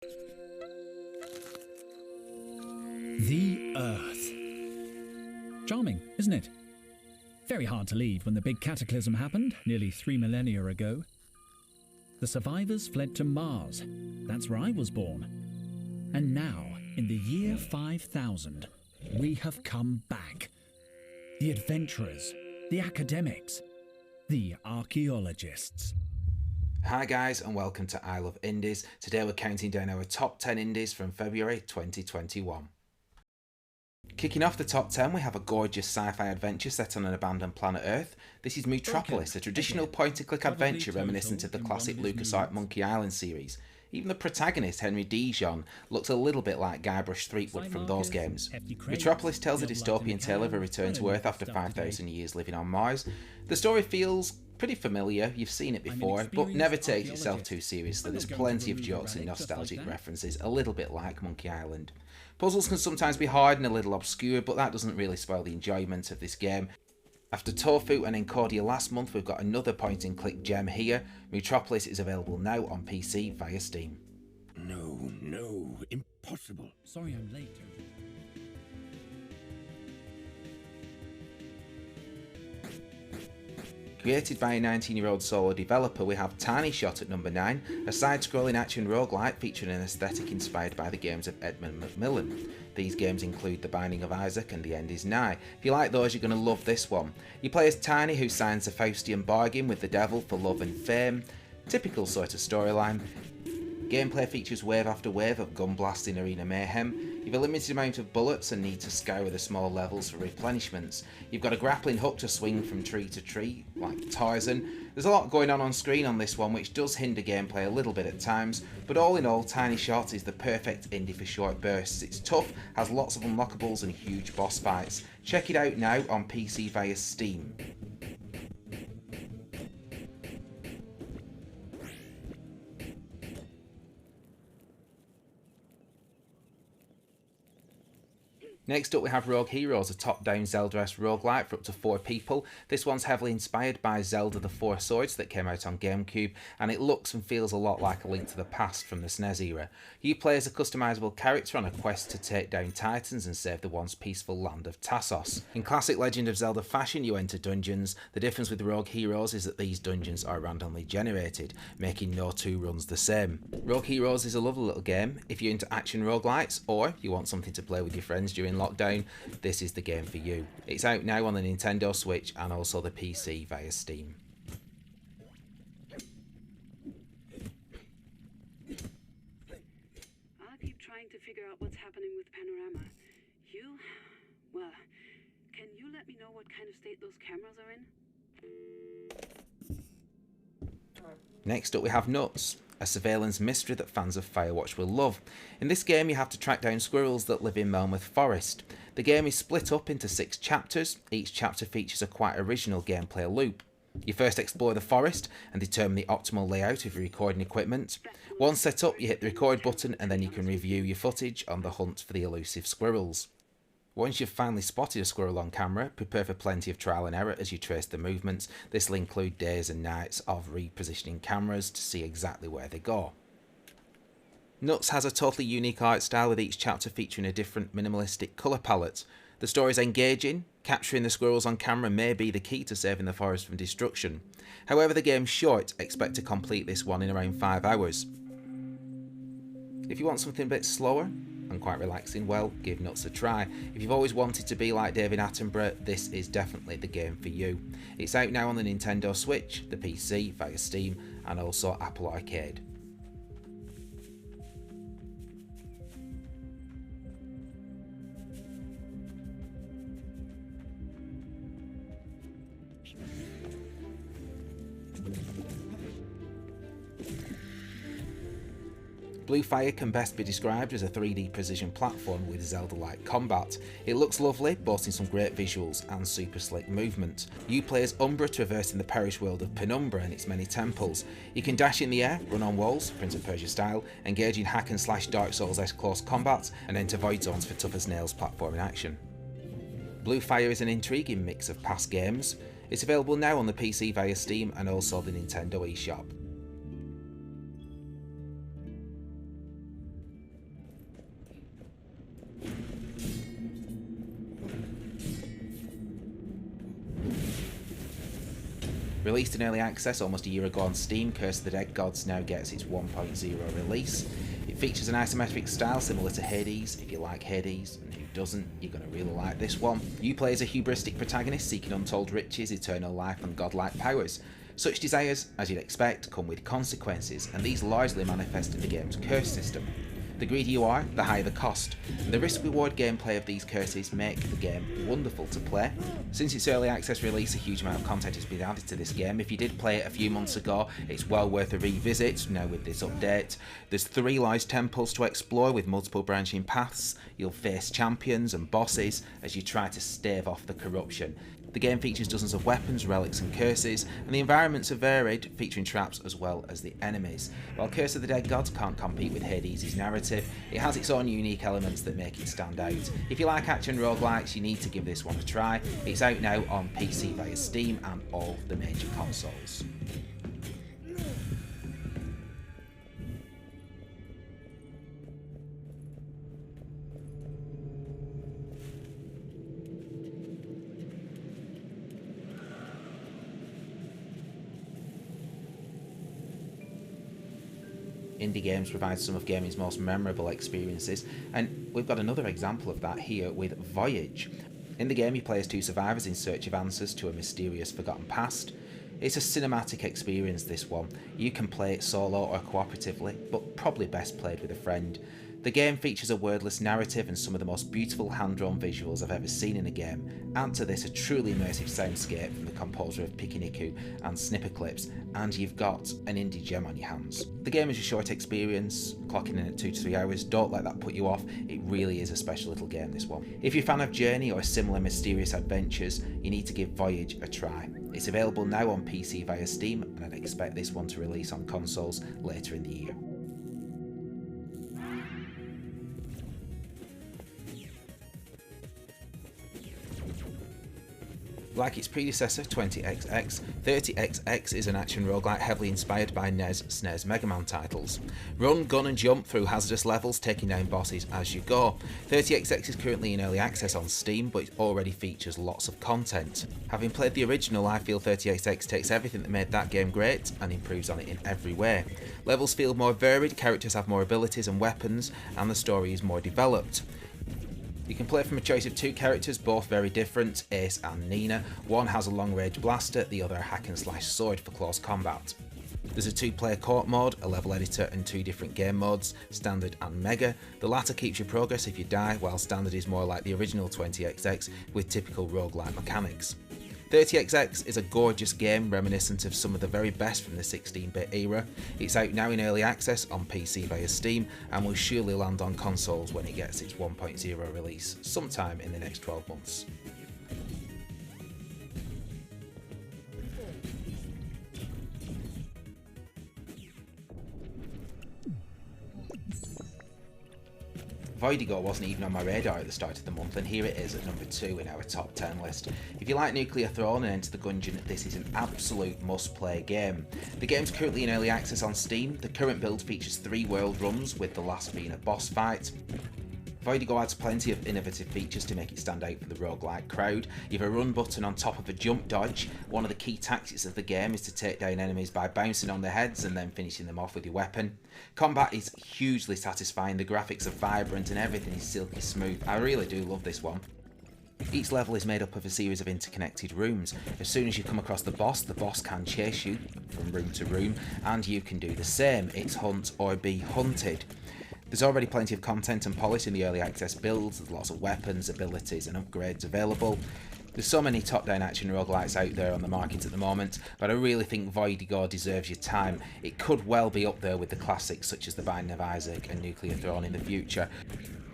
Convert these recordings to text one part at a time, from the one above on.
The Earth. Charming, isn't it? Very hard to leave when the big cataclysm happened nearly 3 millennia ago. The survivors fled to Mars. That's where I was born. And now, in the year 5000, we have come back. The adventurers, the academics, the archaeologists. Hi guys, and welcome to I Love Indies. Today we're counting down our top 10 indies from February 2021. Kicking off the top 10, we have a gorgeous sci-fi adventure set on an abandoned planet Earth. This is MUTROPOLIS, a traditional point-and-click adventure reminiscent of the classic LucasArts Monkey Island series. Even the protagonist, Henry Dijon, looks a little bit like Guybrush Threepwood from those games. MUTROPOLIS tells a dystopian tale of a return to Earth after 5,000 years living on Mars. The story feels pretty familiar, you've seen it before, but never takes itself too seriously. There's plenty of jokes and nostalgic references, a little bit like Monkey Island. Puzzles can sometimes be hard and a little obscure, but that doesn't really spoil the enjoyment of this game. After Tofu and Encordia last month, we've got another point-and-click gem here. MUTROPOLIS is available now on PC via Steam. No, impossible. Sorry I'm late. Created by a 19-year-old solo developer, we have TINYSHOT at number 9, a side-scrolling action roguelite featuring an aesthetic inspired by the games of Edmund Macmillan. These games include The Binding of Isaac and The End Is Nigh. If you like those, you're going to love this one. You play as Tiny, who signs a Faustian bargain with the devil for love and fame. Typical sort of storyline. Gameplay features wave after wave of gun blasting arena mayhem. You've a limited amount of bullets and need to scour the small levels for replenishments. You've got a grappling hook to swing from tree to tree, like Tarzan. There's a lot going on screen on this one, which does hinder gameplay a little bit at times, but all in all, TINYSHOT is the perfect indie for short bursts. It's tough, has lots of unlockables and huge boss fights. Check it out now on PC via Steam. Next up we have Rogue Heroes, a top-down Zelda-esque roguelite for up to 4 people. This one's heavily inspired by Zelda the Four Swords that came out on GameCube, and it looks and feels a lot like A Link to the Past from the SNES era. You play as a customisable character on a quest to take down titans and save the once peaceful land of TASOS. In classic Legend of Zelda fashion, you enter dungeons. The difference with Rogue Heroes is that these dungeons are randomly generated, making no two runs the same. Rogue Heroes is a lovely little game. If you're into action roguelites, or you want something to play with your friends during lockdown, this is the game for you. It's out now on the Nintendo Switch and also the PC via Steam. I keep trying to figure out what's happening with Panorama. Can you let me know what kind of state those cameras are in? Next up we have Nuts, a surveillance mystery that fans of Firewatch will love. In this game you have to track down squirrels that live in Melmoth Forest. The game is split up into 6 chapters. Each chapter features a quite original gameplay loop. You first explore the forest and determine the optimal layout of your recording equipment. Once set up, you hit the record button and then you can review your footage on the hunt for the elusive squirrels. Once you've finally spotted a squirrel on camera, prepare for plenty of trial and error as you trace the movements. This will include days and nights of repositioning cameras to see exactly where they go. Nuts has a totally unique art style, with each chapter featuring a different minimalistic colour palette. The story is engaging. Capturing the squirrels on camera may be the key to saving the forest from destruction. However, the game's short. Expect to complete this one in around 5 hours. If you want something a bit slower and quite relaxing, well, give Nuts a try. If you've always wanted to be like David Attenborough, this is definitely the game for you. It's out now on the Nintendo Switch, the PC via Steam, and also Apple Arcade. Blue Fire can best be described as a 3D precision platform with Zelda-like combat. It looks lovely, boasting some great visuals and super slick movement. You play as Umbra, traversing the parish world of Penumbra and its many temples. You can dash in the air, run on walls, Prince of Persia style, engage in hack and slash Dark Souls-esque close combat, and enter void zones for tough as nails platforming action. Blue Fire is an intriguing mix of past games. It's available now on the PC via Steam and also the Nintendo eShop. Released in early access almost a year ago on Steam, Curse of the Dead Gods now gets its 1.0 release. It features an isometric style similar to Hades. If you like Hades, and who doesn't, you're going to really like this one. You play as a hubristic protagonist seeking untold riches, eternal life and godlike powers. Such desires, as you'd expect, come with consequences, and these largely manifest in the game's curse system. The greedier you are, the higher the cost, and the risk-reward gameplay of these curses make the game wonderful to play. Since its early access release, a huge amount of content has been added to this game. If you did play it a few months ago, it's well worth a revisit now with this update. There's 3 large temples to explore with multiple branching paths. You'll face champions and bosses as you try to stave off the corruption. The game features dozens of weapons, relics and curses, and the environments are varied, featuring traps as well as the enemies. While Curse of the Dead Gods can't compete with Hades' narrative, it has its own unique elements that make it stand out. If you like action roguelikes, you need to give this one a try. It's out now on PC via Steam and all the major consoles. Indie games provide some of gaming's most memorable experiences, and we've got another example of that here with Voyage. In the game, you play as 2 survivors in search of answers to a mysterious forgotten past. It's a cinematic experience, this one. You can play it solo or cooperatively, but probably best played with a friend. The game features a wordless narrative and some of the most beautiful hand-drawn visuals I've ever seen in a game. Add to this a truly immersive soundscape from the composer of Pikiniku and Snipper Clips, and you've got an indie gem on your hands. The game is a short experience, clocking in at 2 to 3 hours. Don't let that put you off. It really is a special little game, this one. If you're a fan of Journey or similar mysterious adventures, you need to give Voyage a try. It's available now on PC via Steam, and I'd expect this one to release on consoles later in the year. Like its predecessor, 20XX, 30XX is an action roguelike heavily inspired by NES, SNES Mega Man titles. Run, gun and jump through hazardous levels, taking down bosses as you go. 30XX is currently in early access on Steam, but it already features lots of content. Having played the original, I feel 30XX takes everything that made that game great and improves on it in every way. Levels feel more varied, characters have more abilities and weapons, and the story is more developed. You can play from a choice of 2 characters, both very different, Ace and Nina. One has a long-range blaster, the other a hack-and-slash sword for close combat. There's a 2-player co-op mode, a level editor and 2 different game modes, Standard and Mega. The latter keeps your progress if you die, while Standard is more like the original 20XX with typical roguelike mechanics. 30XX is a gorgeous game reminiscent of some of the very best from the 16-bit era. It's out now in early access on PC via Steam and will surely land on consoles when it gets its 1.0 release sometime in the next 12 months. VOIDIGO wasn't even on my radar at the start of the month, and here it is at number 2 in our top 10 list. If you like Nuclear Throne and Enter the Gungeon, this is an absolute must-play game. The game's currently in early access on Steam. The current build features 3 world runs, with the last being a boss fight. VOIDIGO adds plenty of innovative features to make it stand out for the roguelike crowd. You have a run button on top of a jump dodge. One of the key tactics of the game is to take down enemies by bouncing on their heads and then finishing them off with your weapon. Combat is hugely satisfying, the graphics are vibrant and everything is silky smooth. I really do love this one. Each level is made up of a series of interconnected rooms. As soon as you come across the boss can chase you from room to room, and you can do the same. It's hunt or be hunted. There's already plenty of content and polish in the early access builds. There's lots of weapons, abilities and upgrades available. There's so many top-down action roguelites out there on the market at the moment, but I really think VOIDIGO deserves your time. It could well be up there with the classics such as The Binding of Isaac and Nuclear Throne in the future.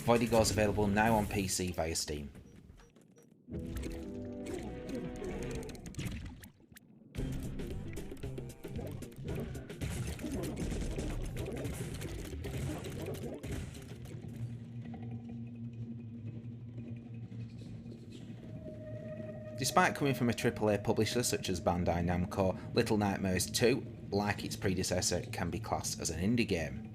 VOIDIGO is available now on PC via Steam. Despite coming from a AAA publisher such as Bandai Namco, Little Nightmares 2, like its predecessor, can be classed as an indie game.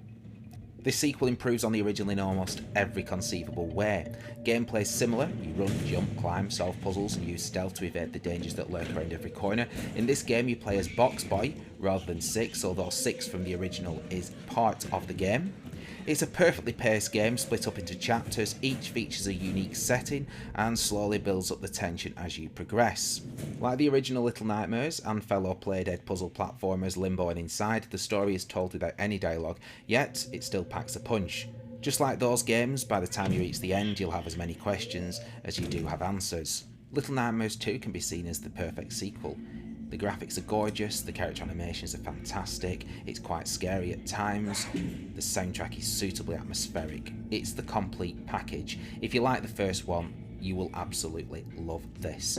This sequel improves on the original in almost every conceivable way. Gameplay is similar, you run, jump, climb, solve puzzles and use stealth to evade the dangers that lurk around every corner. In this game you play as Box Boy rather than Six, although Six from the original is part of the game. It's a perfectly paced game split up into chapters, each features a unique setting and slowly builds up the tension as you progress. Like the original Little Nightmares and fellow Playdead puzzle platformers Limbo and Inside, the story is told without any dialogue, yet it still packs a punch. Just like those games, by the time you reach the end you'll have as many questions as you do have answers. Little Nightmares 2 can be seen as the perfect sequel. The graphics are gorgeous, the character animations are fantastic, it's quite scary at times, the soundtrack is suitably atmospheric. It's the complete package. If you like the first one, you will absolutely love this.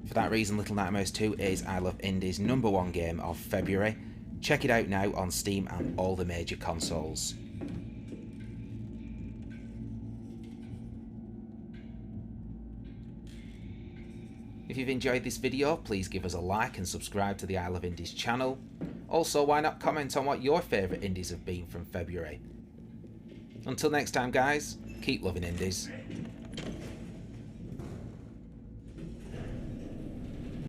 For that reason, Little Nightmares 2 is I Love Indie's #1 game of February. Check it out now on Steam and all the major consoles. If you've enjoyed this video, please give us a like and subscribe to the I Love Indies channel. Also, why not comment on what your favourite indies have been from February. Until next time guys, keep loving indies.